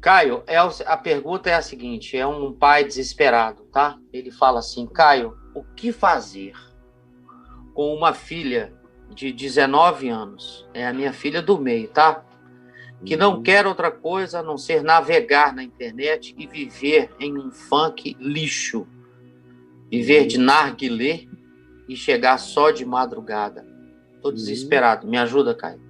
Caio, a pergunta é a seguinte: é um pai desesperado, tá? Ele fala assim: Caio, o que fazer com uma filha de 19 anos? É a minha filha do meio, tá? Que não quer outra coisa a não ser navegar na internet e viver em um funk lixo. Viver de narguilé e chegar só de madrugada. Tô desesperado. Me ajuda, Caio.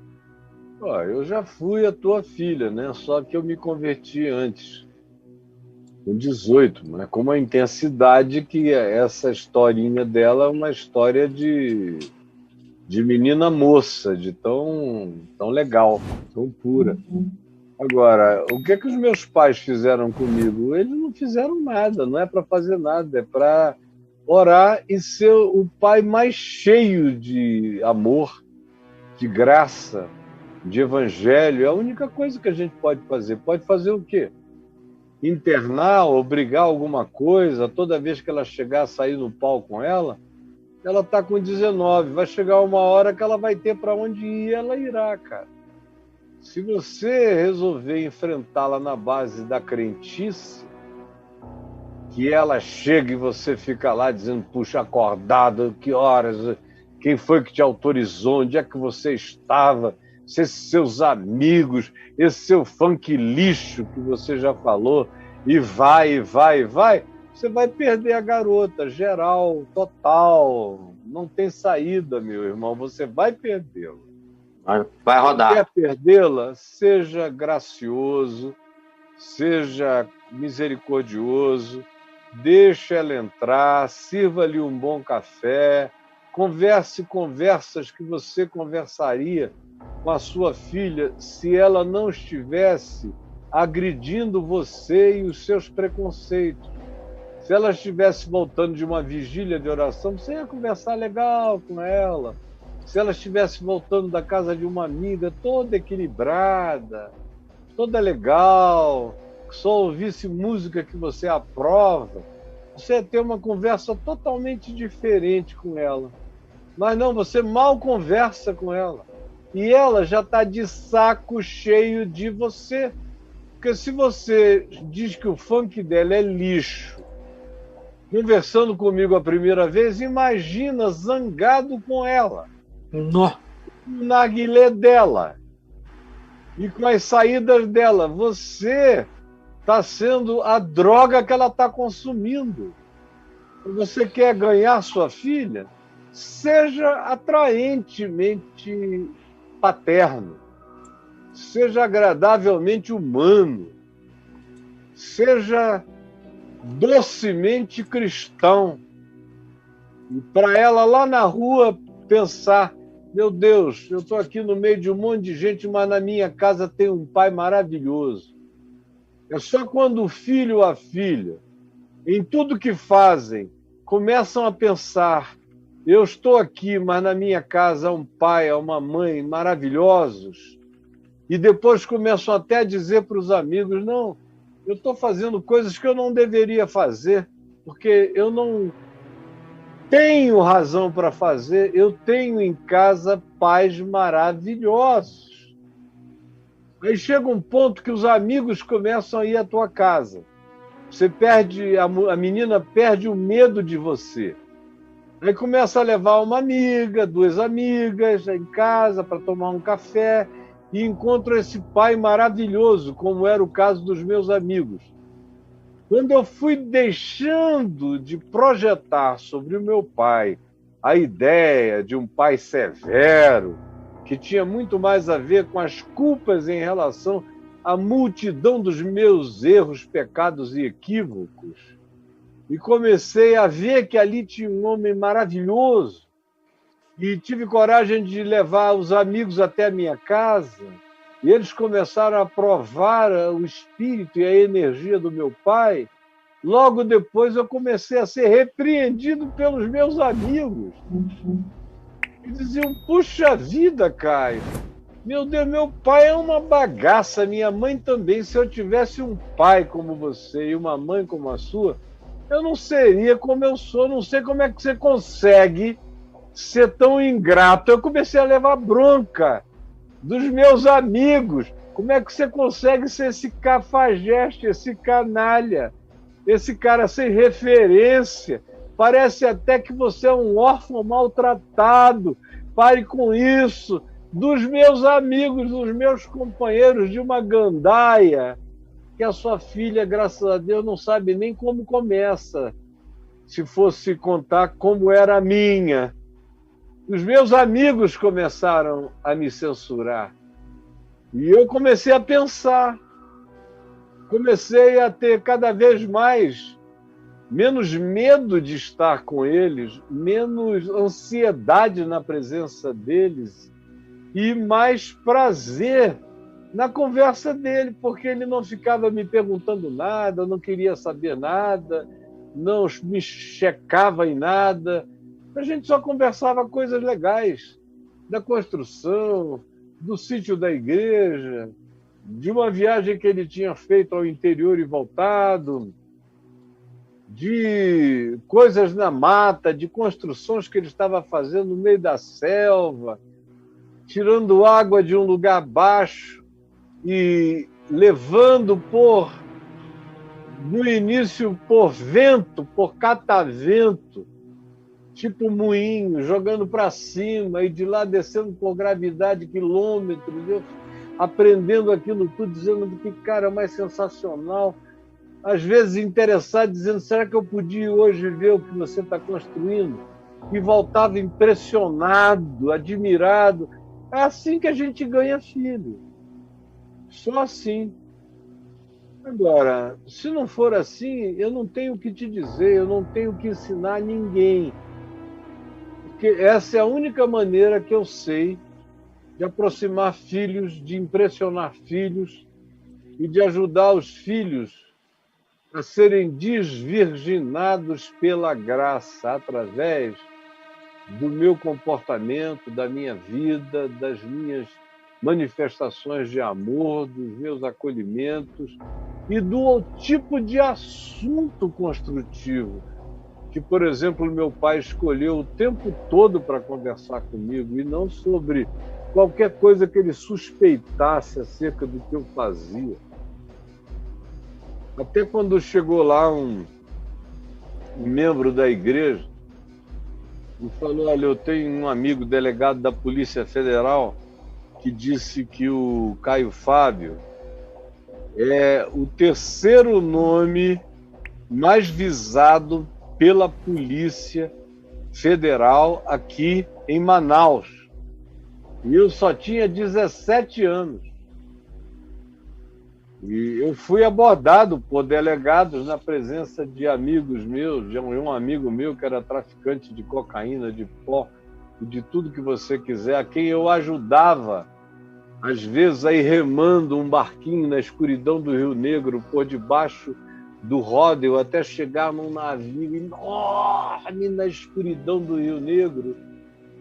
Ó, eu já fui a tua filha, né? Só que eu me converti antes, com 18, mas com uma intensidade que essa historinha dela é uma história de menina moça, de tão legal, tão pura. Agora, o que é que os meus pais fizeram comigo? Eles não fizeram nada, não é para fazer nada, é para orar e ser o pai mais cheio de amor, de graça, de evangelho. É a única coisa que a gente pode fazer. Pode fazer o quê? Internar, obrigar alguma coisa, toda vez que ela chegar a sair no pau com ela está com 19, vai chegar uma hora que ela vai ter para onde ir, ela irá, cara. Se você resolver enfrentá-la na base da crentice, que ela chega e você fica lá dizendo, puxa, acordado, que horas, quem foi que te autorizou, onde é que você estava, se esses seus amigos, esse seu funk lixo que você já falou, e vai, você vai perder a garota, geral, total, não tem saída, meu irmão, você vai perdê-la. Vai rodar. Quer perdê-la? Seja gracioso, seja misericordioso, deixe ela entrar, sirva-lhe um bom café, converse conversas que você conversaria com a sua filha se ela não estivesse agredindo você e os seus preconceitos. Se ela estivesse voltando de uma vigília de oração, você ia conversar legal com ela. Se ela estivesse voltando da casa de uma amiga toda equilibrada, toda legal, só ouvisse música que você aprova, você ia ter uma conversa totalmente diferente com ela. Mas não, você mal conversa com ela. E ela já está de saco cheio de você. Porque se você diz que o funk dela é lixo, conversando comigo a primeira vez, imagina zangado com ela. No narguilé dela e com as saídas dela. Você está sendo a droga que ela está consumindo. Você quer ganhar sua filha? Seja atraentemente paterno, seja agradavelmente humano, seja docemente cristão. E para ela lá na rua pensar, meu Deus, eu estou aqui no meio de um monte de gente, mas na minha casa tem um pai maravilhoso. É só quando o filho ou a filha, em tudo que fazem, começam a pensar, eu estou aqui, mas na minha casa há um pai, há uma mãe maravilhosos, e depois começam até a dizer para os amigos, não, eu estou fazendo coisas que eu não deveria fazer, porque eu não tenho razão para fazer, eu tenho em casa pais maravilhosos. Aí chega um ponto que os amigos começam a ir à tua casa. Você perde, a menina perde o medo de você. Aí começa a levar uma amiga, duas amigas em casa para tomar um café e encontra esse pai maravilhoso, como era o caso dos meus amigos. Quando eu fui deixando de projetar sobre o meu pai a ideia de um pai severo, que tinha muito mais a ver com as culpas em relação à multidão dos meus erros, pecados e equívocos, e comecei a ver que ali tinha um homem maravilhoso, e tive coragem de levar os amigos até a minha casa, e eles começaram a provar o espírito e a energia do meu pai. Logo depois eu comecei a ser repreendido pelos meus amigos. E diziam, puxa vida, Caio, meu Deus, meu pai é uma bagaça, minha mãe também. Se eu tivesse um pai como você e uma mãe como a sua, eu não seria como eu sou, não sei como é que você consegue ser tão ingrato. Eu comecei a levar bronca dos meus amigos. Como é que você consegue ser esse cafajeste, esse canalha, esse cara sem referência? Parece até que você é um órfão maltratado. Pare com isso. Dos meus amigos, dos meus companheiros de uma gandaia, que a sua filha, graças a Deus, não sabe nem como começa, se fosse contar como era a minha. Os meus amigos começaram a me censurar. E eu comecei a pensar, comecei a ter cada vez menos medo de estar com eles, menos ansiedade na presença deles e mais prazer na conversa dele, porque ele não ficava me perguntando nada, não queria saber nada, não me checava em nada. A gente só conversava coisas legais, da construção, do sítio da igreja, de uma viagem que ele tinha feito ao interior e voltado, de coisas na mata, de construções que ele estava fazendo no meio da selva, tirando água de um lugar baixo e levando no início por vento, por catavento, tipo moinho, jogando para cima e de lá descendo por gravidade quilômetros, eu aprendendo aquilo tudo, dizendo que cara mais sensacional, às vezes interessado, dizendo, será que eu podia hoje ver o que você está construindo? E voltava impressionado, admirado. É assim que a gente ganha filho. Só assim. Agora, se não for assim, eu não tenho o que te dizer, eu não tenho o que ensinar a ninguém. Porque essa é a única maneira que eu sei de aproximar filhos, de impressionar filhos e de ajudar os filhos a serem desvirginados pela graça, através do meu comportamento, da minha vida, das minhas manifestações de amor, dos meus acolhimentos e do tipo de assunto construtivo que, por exemplo, meu pai escolheu o tempo todo para conversar comigo e não sobre qualquer coisa que ele suspeitasse acerca do que eu fazia. Até quando chegou lá um membro da igreja e falou, olha, eu tenho um amigo delegado da Polícia Federal que disse que o Caio Fábio é o terceiro nome mais visado pela Polícia Federal aqui em Manaus. E eu só tinha 17 anos. E eu fui abordado por delegados na presença de amigos meus, de um amigo meu que era traficante de cocaína, de pó, e de tudo que você quiser, a quem eu ajudava, às vezes, a ir remando um barquinho na escuridão do Rio Negro, por debaixo do ródeo, até chegar num navio enorme na escuridão do Rio Negro.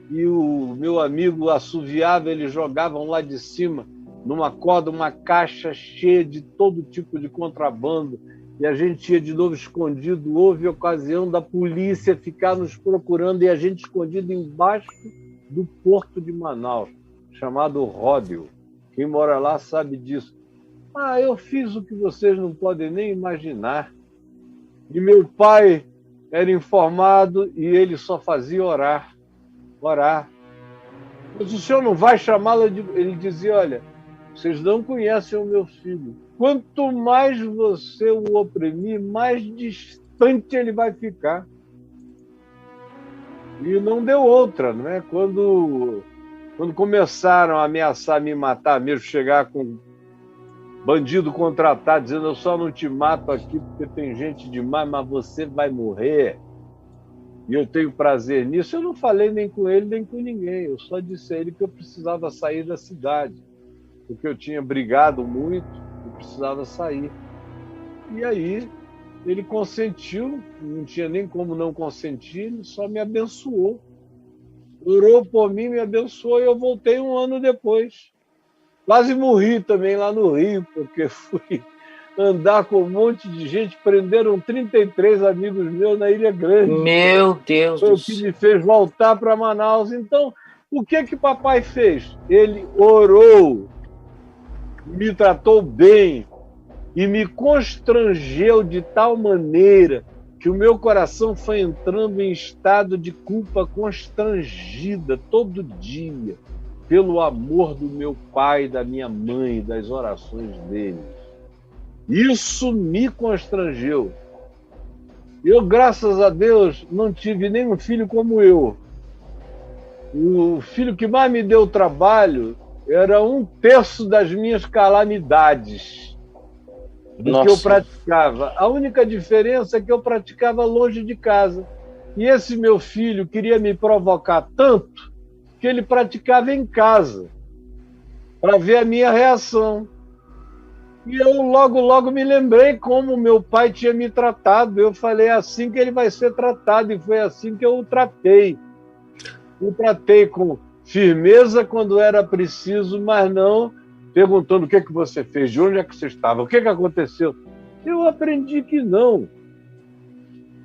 E o meu amigo assoviava, eles jogavam lá de cima, numa corda, uma caixa cheia de todo tipo de contrabando, e a gente ia de novo escondido. Houve ocasião da polícia ficar nos procurando e a gente escondido embaixo do porto de Manaus, chamado Ródeo. Quem mora lá sabe disso. Eu fiz o que vocês não podem nem imaginar. E meu pai era informado e ele só fazia orar. Mas o senhor não vai chamá-lo? Ele dizia, olha, vocês não conhecem o meu filho. Quanto mais você o oprimir, mais distante ele vai ficar. E não deu outra, né? Quando começaram a ameaçar me matar, mesmo chegar com bandido contratado, dizendo, eu só não te mato aqui porque tem gente demais, mas você vai morrer. E eu tenho prazer nisso. Eu não falei nem com ele, nem com ninguém. Eu só disse a ele que eu precisava sair da cidade, porque eu tinha brigado muito e precisava sair. E aí ele consentiu, não tinha nem como não consentir, ele só me abençoou. Orou por mim, me abençoou, e eu voltei um ano depois. Quase morri também lá no Rio, porque fui andar com um monte de gente, prenderam 33 amigos meus na Ilha Grande. Meu Deus Foi do o que céu. me fez voltar para Manaus. Então, o que papai fez? Ele orou me tratou bem e me constrangeu de tal maneira que o meu coração foi entrando em estado de culpa constrangida todo dia pelo amor do meu pai, da minha mãe, das orações deles. Isso me constrangeu. Eu, graças a Deus, não tive nenhum filho como eu. O filho que mais me deu trabalho era 1/3 das minhas calamidades do que eu praticava. A única diferença é que eu praticava longe de casa. E esse meu filho queria me provocar tanto que ele praticava em casa, para ver a minha reação. E eu logo me lembrei como meu pai tinha me tratado. Eu falei, é assim que ele vai ser tratado, e foi assim que eu o tratei. O tratei com firmeza quando era preciso, mas não perguntando o que você fez, de onde é que você estava, o que aconteceu. Eu aprendi que não.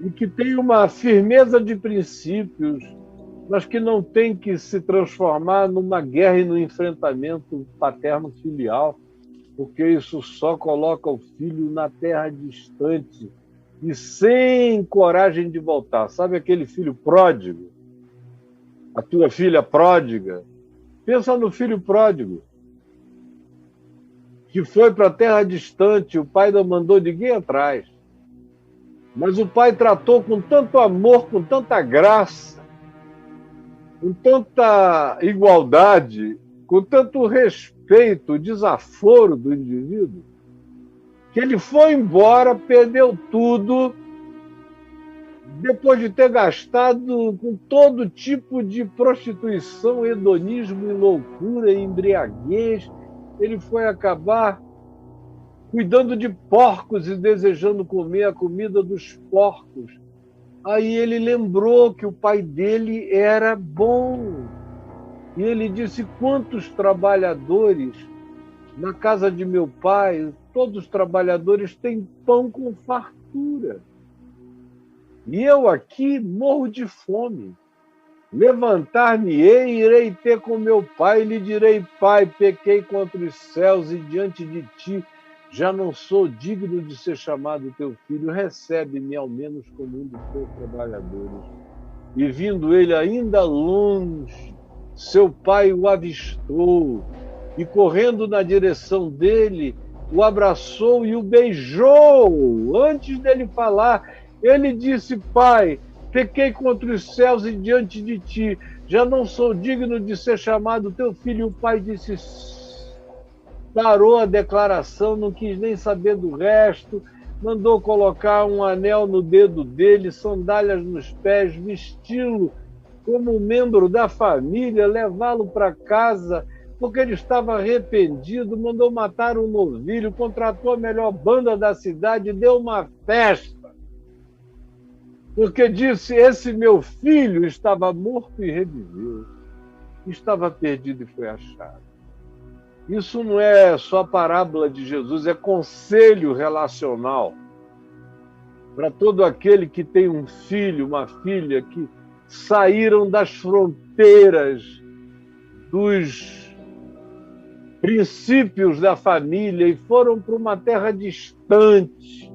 E que tem uma firmeza de princípios, mas que não tem que se transformar numa guerra e no enfrentamento paterno-filial, porque isso só coloca o filho na terra distante e sem coragem de voltar. Sabe aquele filho pródigo? A tua filha pródiga? Pensa no filho pródigo, que foi para a terra distante, o pai não mandou ninguém atrás. Mas o pai tratou com tanto amor, com tanta graça, com tanta igualdade, com tanto respeito, desaforo do indivíduo, que ele foi embora, perdeu tudo, depois de ter gastado com todo tipo de prostituição, hedonismo e loucura, e embriaguez. Ele foi acabar cuidando de porcos e desejando comer a comida dos porcos. Aí ele lembrou que o pai dele era bom. E ele disse, quantos trabalhadores na casa de meu pai, todos os trabalhadores têm pão com fartura. E eu aqui morro de fome. Levantar-me-ei e irei ter com meu pai, e lhe direi, pai, pequei contra os céus e diante de ti, já não sou digno de ser chamado teu filho, recebe-me ao menos como um dos teus trabalhadores. E vindo ele ainda longe, seu pai o avistou, e correndo na direção dele, o abraçou e o beijou. Antes dele falar, ele disse, pai, pequei contra os céus e diante de ti, já não sou digno de ser chamado teu filho. E o pai disse, parou a declaração, não quis nem saber do resto, mandou colocar um anel no dedo dele, sandálias nos pés, vesti-lo como um membro da família, levá-lo para casa, porque ele estava arrependido, mandou matar um novilho, contratou a melhor banda da cidade, deu uma festa. Porque disse, esse meu filho estava morto e reviveu, estava perdido e foi achado. Isso não é só parábola de Jesus, é conselho relacional para todo aquele que tem um filho, uma filha, que saíram das fronteiras dos princípios da família e foram para uma terra distante.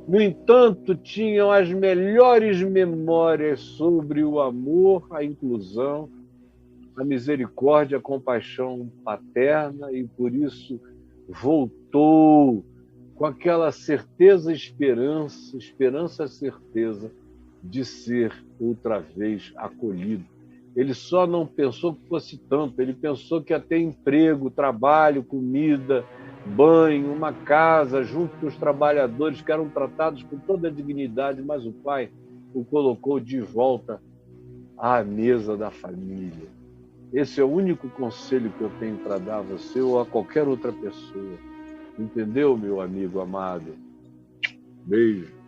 No entanto, tinham as melhores memórias sobre o amor, a inclusão, a misericórdia, a compaixão paterna, e por isso voltou com aquela certeza, esperança, certeza de ser outra vez acolhido. Ele só não pensou que fosse tanto, ele pensou que ia ter emprego, trabalho, comida, banho, uma casa, junto com os trabalhadores que eram tratados com toda a dignidade, mas o pai o colocou de volta à mesa da família. Esse é o único conselho que eu tenho para dar a você ou a qualquer outra pessoa. Entendeu, meu amigo amado? Beijo.